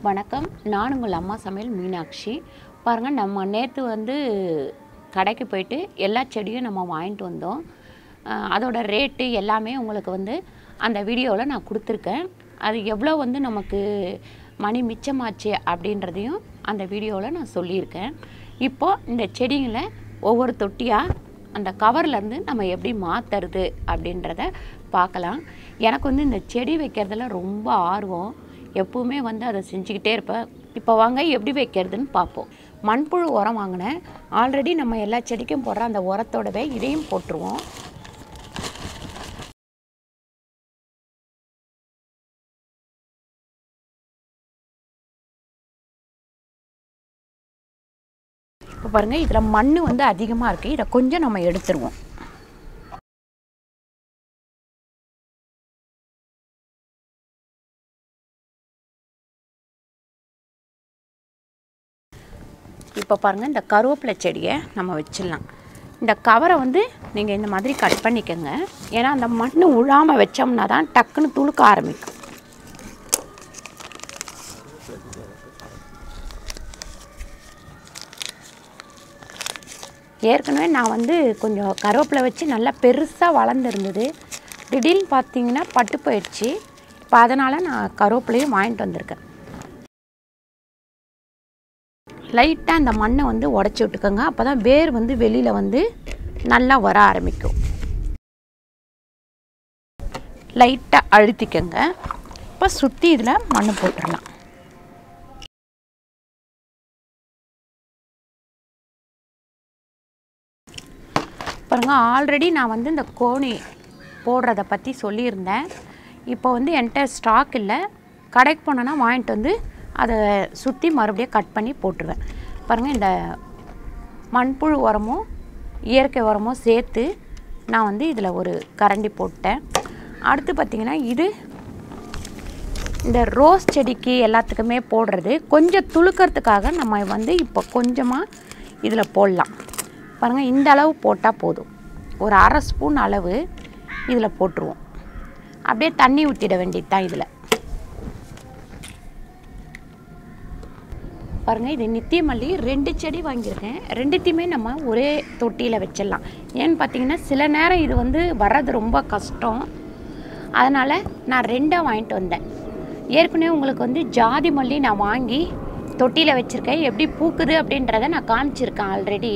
வணக்கம். நான் உங்கள் அம்மா சமையல் மீனாட்சி. பாருங்கள், நம்ம நேற்று கடைக்கு போயிட்டு எல்லா செடியும் நம்ம வாங்கிட்டு வந்தோம். அதோட ரேட்டு எல்லாமே உங்களுக்கு அந்த வீடியோவில் நான் கொடுத்துருக்கேன். அது எவ்வளோ நமக்கு மணி மிச்சமாச்சு அப்படின்றதையும் அந்த வீடியோவில் நான் சொல்லியிருக்கேன். இப்போது இந்த செடிங்களை ஒவ்வொரு தொட்டியாக அந்த கவர்லேருந்து நம்ம எப்படி மாற்றுறது அப்படின்றத பார்க்கலாம். எனக்கு இந்த செடி வைக்கிறதுல ரொம்ப ஆர்வம். எப்பவுமே அதை செஞ்சுக்கிட்டே இருப்பேன். இப்போ வாங்க எப்படி வைக்கிறதுன்னு பார்ப்போம். மண்புழு உரம் வாங்கினேன். ஆல்ரெடி நம்ம எல்லா செடிக்கும் போடுற அந்த உரத்தோடவே இதையும் போட்டுருவோம். இப்போ பாருங்கள், இதில் மண் அதிகமாக இருக்குது. இதை கொஞ்சம் நம்ம எடுத்துருவோம். இப்போ பாருங்கள், இந்த கருவேப்பிலை செடியை நம்ம வச்சிடலாம். இந்த கவரை நீங்கள் இந்த மாதிரி கட் பண்ணிக்கோங்க. ஏன்னா அந்த மண் உழாமல் வச்சோம்னா தான் டக்குன்னு துளுக்க ஆரம்பிக்கும். ஏற்கனவே நான் கொஞ்சம் கருவேப்பிலை வச்சு நல்லா பெருசாக வளர்ந்துருந்தது. திடீர்னு பார்த்தீங்கன்னா பட்டு போயிடுச்சு. இப்போ அதனால் நான் கருவேப்பிலையும் வாங்கிட்டு வந்திருக்கேன். லைட்டாக இந்த மண்ணை உடச்சி விட்டுக்கோங்க. அப்போ தான் வேர் வெளியில் நல்லா வர ஆரம்பிக்கும். லைட்டாக அழுத்திக்கோங்க. இப்போ சுற்றி இதில் மண் போட்டுடலாம். பாருங்கள், ஆல்ரெடி நான் இந்த கோணி போடுறத பற்றி சொல்லியிருந்தேன். இப்போ என்கிட்ட ஸ்டாக் இல்லை. கடைக்கு போனோன்னா வாங்கிட்டு அதை சுற்றி மறுபடியும் கட் பண்ணி போட்டுருவேன். பாருங்கள், இந்த மண்புழு உரமும் இயற்கை உரமும் சேர்த்து நான் இதில் ஒரு கரண்டி போட்டேன். அடுத்து பார்த்திங்கன்னா, இது இந்த ரோஸ் செடிக்கு எல்லாத்துக்குமே போடுறது. கொஞ்சம் துளுக்கிறதுக்காக நம்ம இப்போ கொஞ்சமாக இதில் போடலாம். பாருங்கள், இந்த அளவு போட்டால் போதும். ஒரு அரை ஸ்பூன் அளவு இதில் போட்டுருவோம். அப்படியே தண்ணி ஊற்றிட வேண்டியது தான். இதில் பாருங்கள், இது நித்திய மல்லி 2 செடி வாங்கியிருக்கேன். 2த்தையுமே நம்ம ஒரே தொட்டியில் வச்சிடலாம். ஏன்னு பார்த்தீங்கன்னா, சில நேரம் இது வர்றது ரொம்ப கஷ்டம். அதனால் நான் 2 வாங்கிட்டு வந்தேன். ஏற்கனவே உங்களுக்கு ஜாதி மல்லி நான் வாங்கி தொட்டியில் வச்சுருக்கேன். எப்படி பூக்குது அப்படின்றத நான் காமிச்சிருக்கேன் ஆல்ரெடி.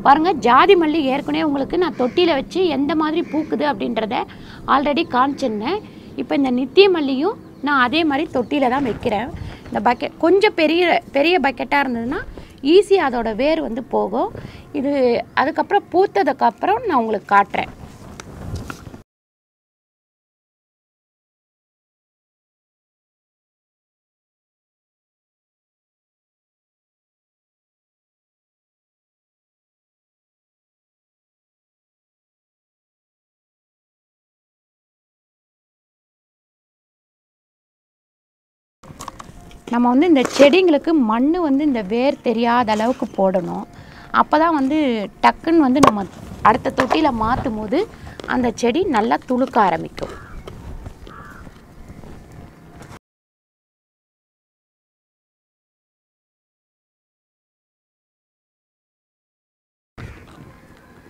பாருங்கள், ஜாதி மல்லி ஏற்கனவே உங்களுக்கு நான் தொட்டியில் வச்சு எந்த மாதிரி பூக்குது அப்படின்றத ஆல்ரெடி காமிச்சிருந்தேன். இப்போ இந்த நித்திய மல்லியும் நான் அதே மாதிரி தொட்டியில் தான் வைக்கிறேன். இந்த பக்கெட் கொஞ்சம் பெரிய பக்கெட்டாக இருந்ததுன்னா ஈஸியாக அதோட வேர் போகும். இது அதுக்கப்புறம் பூத்ததுக்கப்புறம் நான் உங்களுக்கு காட்டுறேன். நம்ம இந்த செடிங்களுக்கு மண் இந்த வேர் தெரியாத அளவுக்கு போடணும். அப்போ தான் டக்குன்னு நம்ம அடுத்த தொட்டியில் மாற்றும் போது அந்த செடி நல்லா துளுக்க ஆரம்பிக்கும்.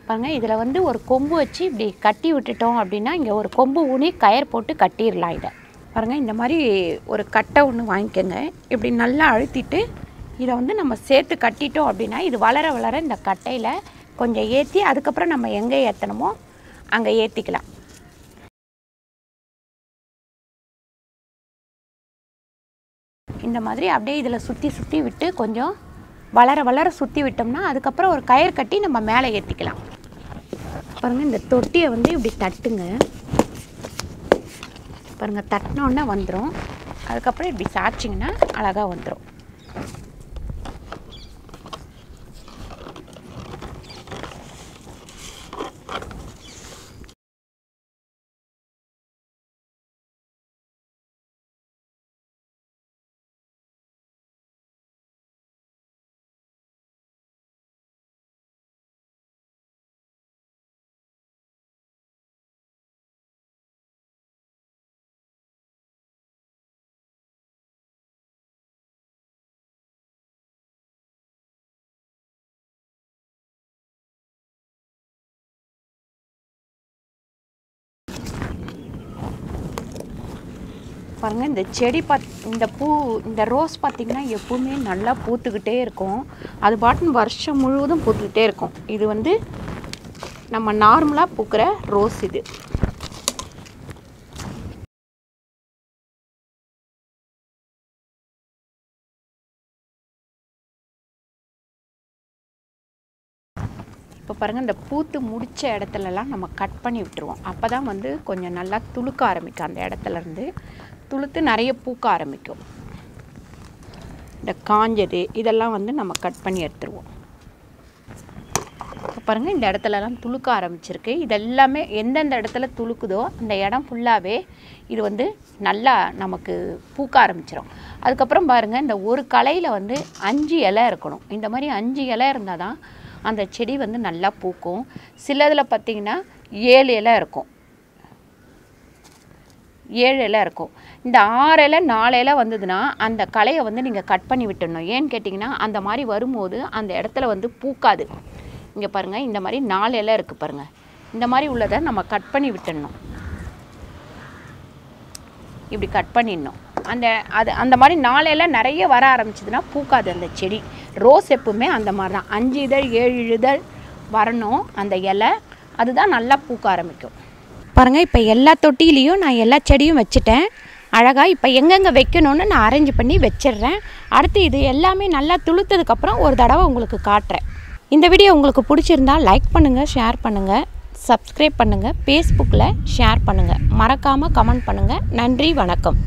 பாருங்கள், இதில் ஒரு கொம்பு வச்சு இப்படி கட்டி விட்டுட்டோம் அப்படின்னா, இங்கே ஒரு கொம்பு ஊனி கயர் போட்டு கட்டிடலாம். இதை பாருங்கள், இந்த மாதிரி ஒரு கட்டை ஒன்று வாங்கிக்கோங்க. இப்படி நல்லா அழுத்திட்டு இதை நம்ம சேர்த்து கட்டிட்டோம் அப்படின்னா, இது வளர வளர இந்த கட்டையில் கொஞ்சம் ஏற்றி அதுக்கப்புறம் நம்ம எங்கே ஏற்றணுமோ அங்கே ஏற்றிக்கலாம். இந்த மாதிரி அப்படியே இதில் சுற்றி சுற்றி விட்டு கொஞ்சம் வளர வளர சுற்றி விட்டோம்னா அதுக்கப்புறம் ஒரு கயிறு கட்டி நம்ம மேலே ஏற்றிக்கலாம். பாருங்கள், இந்த தொட்டியை இப்படி தட்டுங்க. பாருங்கள், தட்டினோன்னா வந்துடும். அதுக்கப்புறம் இப்படி சாய்ச்சிங்கன்னா அழகாக வந்துடும். பாருங்கள் இந்த செடி இந்த ரோஸ் பார்த்திங்கன்னா எப்பவுமே நல்லா பூத்துக்கிட்டே இருக்கும். அது பாட்டுன்னு வருஷம் முழுவதும் பூத்துக்கிட்டே இருக்கும். இது வந்து நம்ம நார்மலாக பூக்கிற ரோஸ் இது. இப்போ பாருங்கள் இந்த பூத்து முடித்த இடத்துலலாம் நம்ம கட் பண்ணி விட்டுருவோம். அப்போ தான் வந்து கொஞ்சம் நல்லா துளுக்க ஆரம்பிக்கும். அந்த இடத்துலேருந்து துளுத்து நிறைய பூக்க ஆரம்பிக்கும். இந்த காஞ்சது இதெல்லாம் வந்து நம்ம கட் பண்ணி எடுத்துருவோம். இப்போ பாருங்கள் இந்த இடத்துலலாம் துளுக்க ஆரம்பிச்சிருக்கு. இதெல்லாமே எந்தெந்த இடத்துல துளுக்குதோ அந்த இடம் ஃபுல்லாகவே இது வந்து நல்லா நமக்கு பூக்க ஆரம்பிச்சிடும். அதுக்கப்புறம் பாருங்கள் இந்த ஒரு களையில் வந்து 5 இலை இருக்கணும். இந்த மாதிரி 5 இலை இருந்தால் தான் அந்த செடி வந்து நல்லா பூக்கும். சிலதில் பார்த்திங்கன்னா 7 இலை இருக்கும், 7 இலை இருக்கும். இந்த 6 இலை 4 இலை வந்ததுன்னா அந்த களையை வந்து நீங்கள் கட் பண்ணி விட்டுடணும். ஏன்னு கேட்டிங்கன்னா அந்த மாதிரி வரும்போது அந்த இடத்துல வந்து பூக்காது. இங்கே பாருங்கள் இந்த மாதிரி 4 இலை இருக்குது பாருங்கள். இந்த மாதிரி உள்ளதை நம்ம கட் பண்ணி விட்டுடணும். இப்படி கட் பண்ணிடணும். அந்த மாதிரி 4 இலை நிறைய வர ஆரம்பிச்சதுன்னா பூக்காது அந்த செடி. ரோஸ் எப்பவுமே அந்த மாதிரி தான் 5 இதழ் 7 இதழ் வரணும் அந்த இலை. அதுதான் நல்லா பூக்க ஆரம்பிக்கும். பாருங்கள் இப்போ எல்லா தொட்டிலையும் நான் எல்லா செடியும் வச்சுட்டேன் அழகாக. இப்போ எங்கெங்கே வைக்கணும்னு நான் அரேஞ்ச் பண்ணி வச்சிடுறேன். அடுத்து இது எல்லாமே நல்லா துளுத்ததுக்கப்புறம் ஒரு தடவை உங்களுக்கு காட்டுறேன். இந்த வீடியோ உங்களுக்கு பிடிச்சிருந்தா லைக் பண்ணுங்கள், ஷேர் பண்ணுங்கள், சப்ஸ்கிரைப் பண்ணுங்கள், ஃபேஸ்புக்கில் ஷேர் பண்ணுங்கள், மறக்காமல் கமெண்ட் பண்ணுங்கள். நன்றி, வணக்கம்.